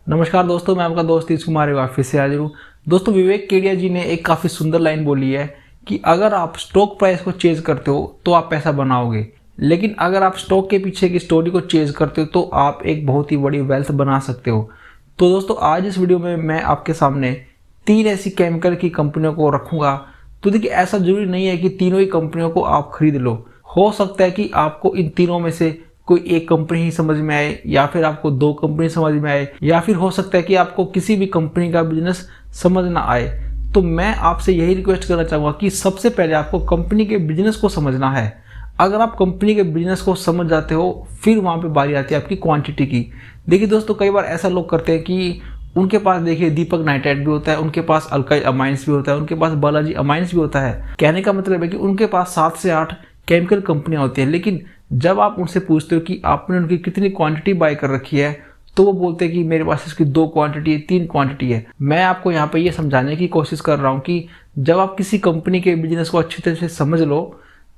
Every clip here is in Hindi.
नमस्कार दोस्तों, मैं आपका दोस्त तीज कुमार वापस से हाजिर हूँ। दोस्तों, विवेक केडिया जी ने एक काफ़ी सुंदर लाइन बोली है कि अगर आप स्टॉक प्राइस को चेज करते हो तो आप पैसा बनाओगे, लेकिन अगर आप स्टॉक के पीछे की स्टोरी को चेज करते हो तो आप एक बहुत ही बड़ी वेल्थ बना सकते हो। तो दोस्तों, आज इस वीडियो में मैं आपके सामने 3 ऐसी केमिकल की कंपनियों को रखूँगा। तो देखिए, ऐसा जरूरी नहीं है कि तीनों ही कंपनियों को आप खरीद लो। हो सकता है कि आपको इन तीनों में से कोई एक कंपनी ही समझ में आए, या फिर आपको 2 कंपनी समझ में आए, या फिर हो सकता है कि आपको किसी भी कंपनी का बिजनेस समझ ना आए। तो मैं आपसे यही रिक्वेस्ट करना चाहूँगा कि सबसे पहले आपको कंपनी के बिजनेस को समझना है। अगर आप कंपनी के बिजनेस को समझ जाते हो, फिर वहाँ पे बारी आती है आपकी क्वांटिटी की। देखिए दोस्तों, कई बार ऐसा लोग करते हैं कि उनके पास देखिए दीपक नाइट्राइट भी होता है, उनके पास अल्काइल अमाइंस भी होता है, उनके पास बालाजी अमाइंस भी होता है। कहने का मतलब है कि उनके पास 7 से 8 केमिकल कंपनियां होती हैं, लेकिन जब आप उनसे पूछते हो कि आपने उनकी कितनी क्वांटिटी बाय कर रखी है, तो वो बोलते हैं कि मेरे पास इसकी 2 क्वांटिटी है, 3 क्वांटिटी है। मैं आपको यहाँ पे ये समझाने की कोशिश कर रहा हूँ कि जब आप किसी कंपनी के बिजनेस को अच्छी तरह से समझ लो,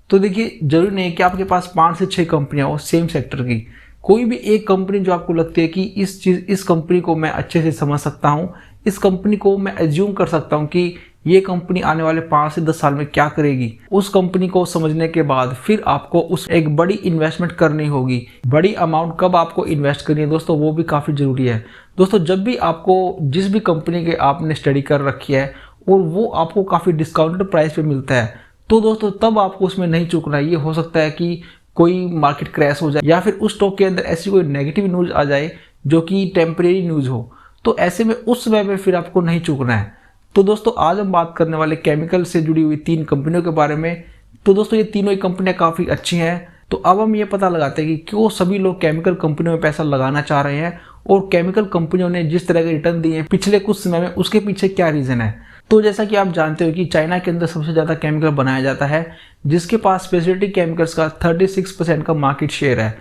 तो देखिए जरूरी नहीं है कि आपके पास 5 से 6 कंपनियां हो सेम सेक्टर की। कोई भी एक कंपनी जो आपको लगती है कि इस कंपनी को मैं अच्छे से समझ सकता हूँ, इस कंपनी को मैं एज्यूम कर सकता हूँ कि ये कंपनी आने वाले 5 से 10 साल में क्या करेगी। उस कंपनी को समझने के बाद फिर आपको उस एक बड़ी इन्वेस्टमेंट करनी होगी। बड़ी अमाउंट कब आपको इन्वेस्ट करनी है दोस्तों, वो भी काफ़ी ज़रूरी है। दोस्तों, जब भी आपको जिस भी कंपनी के आपने स्टडी कर रखी है और वो आपको काफ़ी डिस्काउंटेड प्राइस पे मिलता है, तो दोस्तों तब आपको उसमें नहीं चूकना है। ये हो सकता है कि कोई मार्केट क्रैश हो जाए, या फिर उस स्टॉक के अंदर ऐसी कोई नेगेटिव न्यूज़ आ जाए जो कि टेम्परेरी न्यूज़ हो, तो ऐसे में उस समय में फिर आपको नहीं चूकना है। तो दोस्तों, आज हम बात करने वाले केमिकल से जुड़ी हुई 3 कंपनियों के बारे में। तो दोस्तों, ये तीनों ही कंपनियां काफ़ी अच्छी हैं। तो अब हम ये पता लगाते हैं कि क्यों सभी लोग केमिकल कंपनियों में पैसा लगाना चाह रहे हैं, और केमिकल कंपनियों ने जिस तरह के रिटर्न दिए हैं पिछले कुछ समय में, उसके पीछे क्या रीज़न है। तो जैसा कि आप जानते हो कि चाइना के अंदर सबसे ज़्यादा केमिकल बनाया जाता है, जिसके पास स्पेशलिटी केमिकल्स का 36% का मार्केट शेयर है।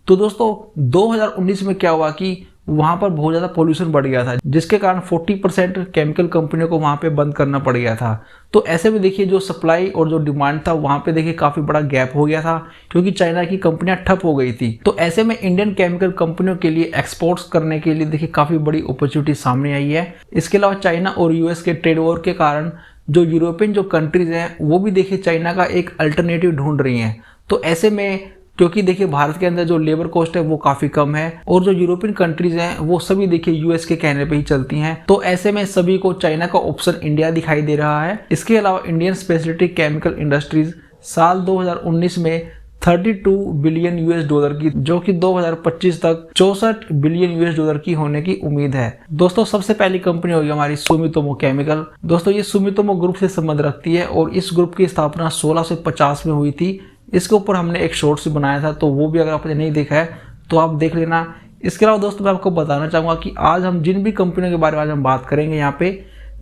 तो दोस्तों, 2019 में क्या हुआ कि वहाँ पर बहुत ज़्यादा पोल्यूशन बढ़ गया था, जिसके कारण 40% केमिकल कंपनियों को वहाँ पे बंद करना पड़ गया था। तो ऐसे में देखिए, जो सप्लाई और जो डिमांड था वहाँ पे देखिए काफ़ी बड़ा गैप हो गया था, क्योंकि चाइना की कंपनियां ठप हो गई थी। तो ऐसे में इंडियन केमिकल कंपनियों के लिए एक्सपोर्ट्स करने के लिए देखिए काफ़ी बड़ी अपॉर्चुनिटी सामने आई है। इसके अलावा चाइना और यूएस के ट्रेड वॉर के कारण जो यूरोपियन जो कंट्रीज हैं, वो भी देखिए चाइना का एक अल्टरनेटिव ढूंढ रही हैं। तो ऐसे में, क्योंकि देखिए भारत के अंदर जो लेबर कॉस्ट है वो काफ़ी कम है, और जो यूरोपियन कंट्रीज हैं वो सभी देखिए यूएस के कहने पे ही चलती हैं, तो ऐसे में सभी को चाइना का ऑप्शन इंडिया दिखाई दे रहा है। इसके अलावा इंडियन स्पेशलिटी केमिकल इंडस्ट्रीज साल 2019 में 32 बिलियन यूएस डॉलर की, जो कि 2025 तक 64 बिलियन यूएस डॉलर की होने की उम्मीद है। दोस्तों, सबसे पहली कंपनी होगी हमारी सुमितोमो केमिकल। दोस्तों, ये सुमितोमो ग्रुप से संबंध रखती है, और इस ग्रुप की स्थापना 1650 में हुई थी। इसके ऊपर हमने एक शॉर्ट्स बनाया था, तो वो भी अगर आपने नहीं देखा है तो आप देख लेना। इसके अलावा दोस्तों, मैं आपको बताना चाहूँगा कि आज हम जिन भी कंपनियों के बारे में आज हम बात करेंगे, यहाँ पे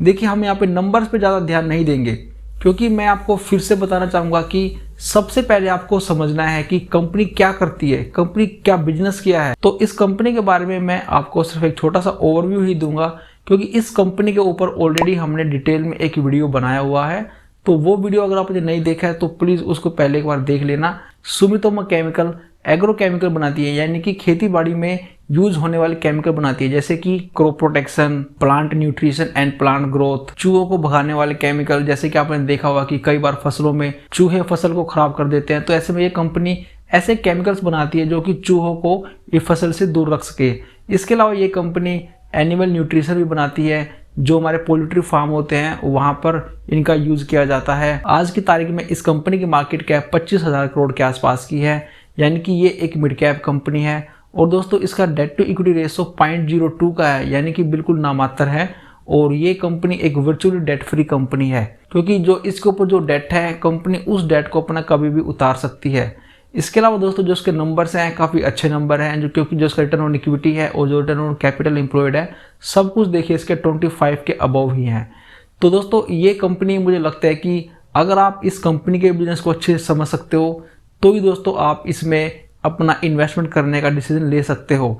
देखिए हम यहाँ पे नंबर्स पे ज़्यादा ध्यान नहीं देंगे, क्योंकि मैं आपको फिर से बताना चाहूँगा कि सबसे पहले आपको समझना है कि कंपनी क्या करती है, कंपनी क्या बिजनेस किया है। तो इस कंपनी के बारे में मैं आपको सिर्फ एक छोटा सा ओवरव्यू ही दूंगा, क्योंकि इस कंपनी के ऊपर ऑलरेडी हमने डिटेल में एक वीडियो बनाया हुआ है। तो वो वीडियो अगर आपने नहीं देखा है तो प्लीज़ उसको पहले एक बार देख लेना। सुमितोमो केमिकल एग्रो केमिकल बनाती है, यानी कि खेती बाड़ी में यूज होने वाले केमिकल बनाती है, जैसे कि crop protection, plant nutrition and plant growth, चूहों को भगाने वाले केमिकल। जैसे कि आपने देखा होगा कि कई बार फसलों में चूहे फसल को खराब कर देते हैं, तो ऐसे में ये कंपनी ऐसे केमिकल्स बनाती है जो कि चूहों को ये फसल से दूर रख सके। इसके अलावा ये कंपनी एनिमल न्यूट्रिशन भी बनाती है, जो हमारे पोल्ट्री फार्म होते हैं वहाँ पर इनका यूज किया जाता है। आज की तारीख में इस कंपनी की मार्केट कैप 25,000 करोड़ के आसपास की है, यानी कि ये एक मिड कैप कंपनी है। और दोस्तों, इसका डेट टू इक्विटी रेशो 0.02 का है, यानी कि बिल्कुल नामात्र है। और ये कंपनी एक वर्चुअली डेट फ्री कंपनी है, क्योंकि जो इसके ऊपर जो डेट है, कंपनी उस डेट को अपना कभी भी उतार सकती है। इसके अलावा दोस्तों, जो उसके नंबर्स हैं काफ़ी अच्छे नंबर हैं, जो क्योंकि जो उसका रिटर्न ऑन इक्विटी है और जो रिटर्न ऑन कैपिटल एम्प्लॉयड है, सब कुछ देखिए इसके 25 के अबव ही हैं। तो दोस्तों, ये कंपनी मुझे लगता है कि अगर आप इस कंपनी के बिजनेस को अच्छे से समझ सकते हो, तो ही दोस्तों आप इसमें अपना इन्वेस्टमेंट करने का डिसीजन ले सकते हो।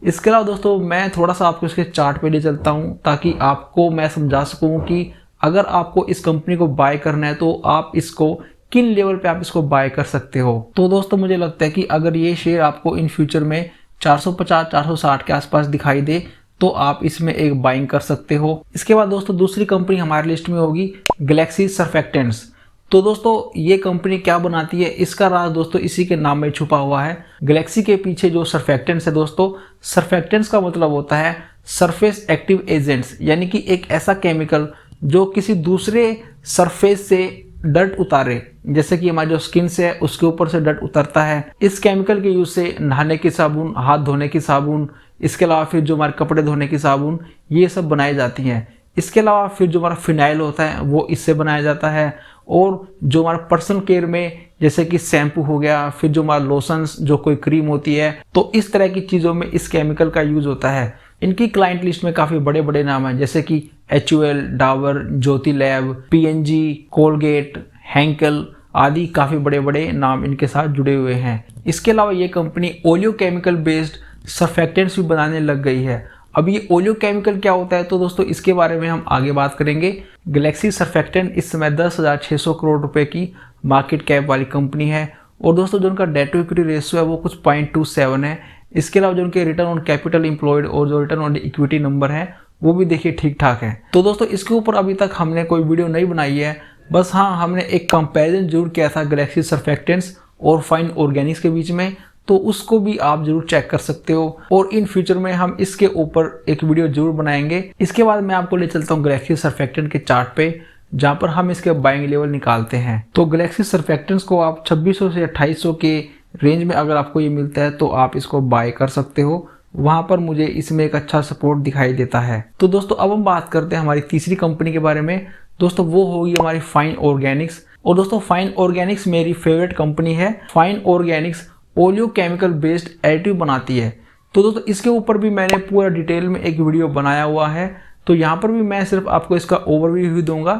इसके अलावा दोस्तों, मैं थोड़ा सा आपको इसके चार्ट पे ले चलता हूँ, ताकि आपको मैं समझा सकूँ कि अगर आपको इस कंपनी को बाय करना है तो आप इसको किन लेवल पे आप इसको बाय कर सकते हो। तो दोस्तों, मुझे लगता है कि अगर ये शेयर आपको इन फ्यूचर में 450-460 के आसपास दिखाई दे, तो आप इसमें एक बाइंग कर सकते हो। इसके बाद दोस्तों दूसरी कंपनी हमारी लिस्ट में होगी गैलेक्सी सर्फेक्टेंट्स। तो दोस्तों ये कंपनी क्या बनाती है, इसका राज दोस्तों इसी के नाम में छुपा हुआ है। गैलेक्सी के पीछे जो सर्फेक्टेंट्स है दोस्तों, सर्फेक्टेंट्स का मतलब होता है सरफेस एक्टिव एजेंट्स, यानी कि एक ऐसा केमिकल जो किसी दूसरे सरफेस से डर्ट उतारे, जैसे कि हमारी जो स्किन से है उसके ऊपर से डर्ट उतरता है। इस केमिकल के यूज से नहाने की साबुन, हाथ धोने की साबुन, इसके अलावा फिर जो हमारे कपड़े धोने की साबुन, ये सब बनाई जाती हैं। इसके अलावा फिर जो हमारा फिनाइल होता है वो इससे बनाया जाता है। और जो हमारा पर्सनल केयर में जैसे कि शैम्पू हो गया, फिर जो हमारा लोशंस, जो कोई क्रीम होती है, तो इस तरह की चीज़ों में इस केमिकल का यूज होता है। इनकी क्लाइंट लिस्ट में काफ़ी बड़े बड़े नाम हैं, जैसे कि HUL, डाबर, ज्योति लैब, PNG, कोलगेट, हैंकल आदि काफ़ी बड़े बड़े नाम इनके साथ जुड़े हुए हैं। इसके अलावा ये कंपनी ओलियोकेमिकल बेस्ड सर्फेक्टेंट्स भी बनाने लग गई है। अब ये ओलियोकेमिकल क्या होता है, तो दोस्तों इसके बारे में हम आगे बात करेंगे। गैलेक्सी सर्फेक्टेंट इस समय 10,600 करोड़ रुपए की मार्केट कैप वाली कंपनी है। और दोस्तों जो उनका डेट टू इक्विटी रेशियो है वो कुछ 0.27 है। इसके अलावा जो उनके रिटर्न ऑन कैपिटल एम्प्लॉयड और जो रिटर्न ऑन इक्विटी नंबर है वो भी देखिए ठीक ठाक है। तो दोस्तों इसके ऊपर अभी तक हमने कोई वीडियो नहीं बनाई है, बस हाँ हमने एक कंपैरिजन जरूर किया था गैलेक्सी सर्फेक्टेंट्स और फाइन ऑर्गेनिक्स के बीच में, तो उसको भी आप जरूर चेक कर सकते हो। और इन फ्यूचर में हम इसके ऊपर एक वीडियो जरूर बनाएंगे। इसके बाद मैं आपको ले चलता हूँ गैलेक्सी सर्फेक्टेंट के चार्ट पे, जहाँ पर हम इसके बाइंग लेवल निकालते हैं। तो गैलेक्सी सर्फेक्टेंट्स को आप 2600 से 2800 के रेंज में अगर आपको ये मिलता है तो आप इसको बाय कर सकते हो। वहां पर मुझे इसमें एक अच्छा सपोर्ट दिखाई देता है। तो दोस्तों अब हम बात करते हैं हमारी तीसरी कंपनी के बारे में। दोस्तों वो होगी हमारी फाइन ऑर्गेनिक्स। और दोस्तों फाइन ऑर्गेनिक्स मेरी फेवरेट कंपनी है। फाइन ऑर्गेनिक्स ओलियोकेमिकल बेस्ड एडिटिव बनाती है। तो दोस्तों इसके ऊपर भी मैंने पूरा डिटेल में एक वीडियो बनाया हुआ है, तो यहाँ पर भी मैं सिर्फ आपको इसका ओवरव्यू दूंगा,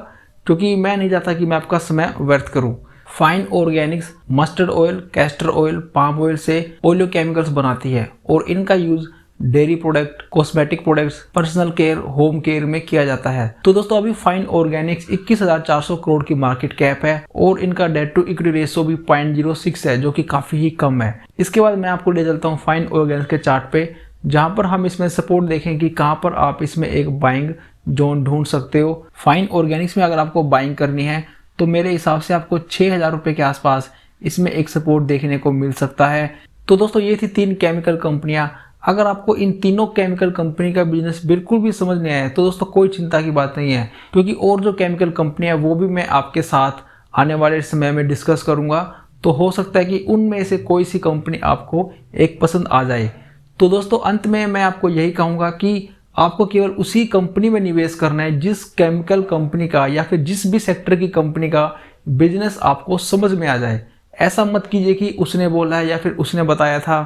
क्योंकि मैं नहीं चाहता कि मैं आपका समय व्यर्थ करूँ। Fine Organics mustard oil, castor oil, palm oil से ओलियोकेमिकल्स बनाती है और इनका use dairy product, cosmetic products, personal care, home care में किया जाता है। तो दोस्तों अभी फाइन ऑर्गेनिक्स 21,400 करोड़ की मार्केट कैप है और इनका डेट टू इक्विटी रेशियो भी 0.06 है, जो कि काफी ही कम है। इसके बाद मैं आपको ले चलता हूँ फाइन ऑर्गेनिक्स के चार्ट पे, जहां पर हम इसमें सपोर्ट देखें कि कहां पर आप इसमें एक बाइंग जोन ढूंढ सकते हो। फाइन ऑर्गेनिक्स में अगर आपको बाइंग करनी है तो मेरे हिसाब से आपको 6,000 रुपए के आसपास इसमें एक सपोर्ट देखने को मिल सकता है। तो दोस्तों ये थी 3 केमिकल कंपनियां। अगर आपको इन तीनों केमिकल कंपनी का बिजनेस बिल्कुल भी समझ नहीं आया तो दोस्तों कोई चिंता की बात नहीं है, क्योंकि और जो केमिकल कंपनियां वो भी मैं आपके साथ आने वाले समय में डिस्कस करूंगा। तो हो सकता है कि उनमें से कोई सी कंपनी आपको एक पसंद आ जाए। तो दोस्तों अंत में मैं आपको यही कहूँगा कि आपको केवल उसी कंपनी में निवेश करना है जिस केमिकल कंपनी का या फिर जिस भी सेक्टर की कंपनी का बिजनेस आपको समझ में आ जाए। ऐसा मत कीजिए कि उसने बोला है या फिर उसने बताया था।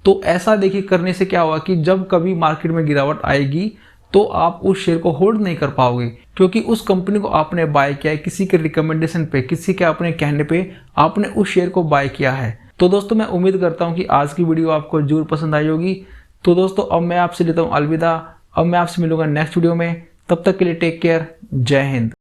तो ऐसा देखिए करने से क्या होगा कि जब कभी मार्केट में गिरावट आएगी तो आप उस शेयर को होल्ड नहीं कर पाओगे, क्योंकि उस कंपनी को आपने बाय किया है किसी के रिकमेंडेशन पे, किसी के अपने कहने पे आपने उस शेयर को बाय किया है। तो दोस्तों मैं उम्मीद करता हूँ कि आज की वीडियो आपको जरूर पसंद आई होगी। तो दोस्तों अब मैं आपसे लेता हूँ अलविदा। अब मैं आपसे मिलूंगा नेक्स्ट वीडियो में, तब तक के लिए टेक केयर, जय हिंद।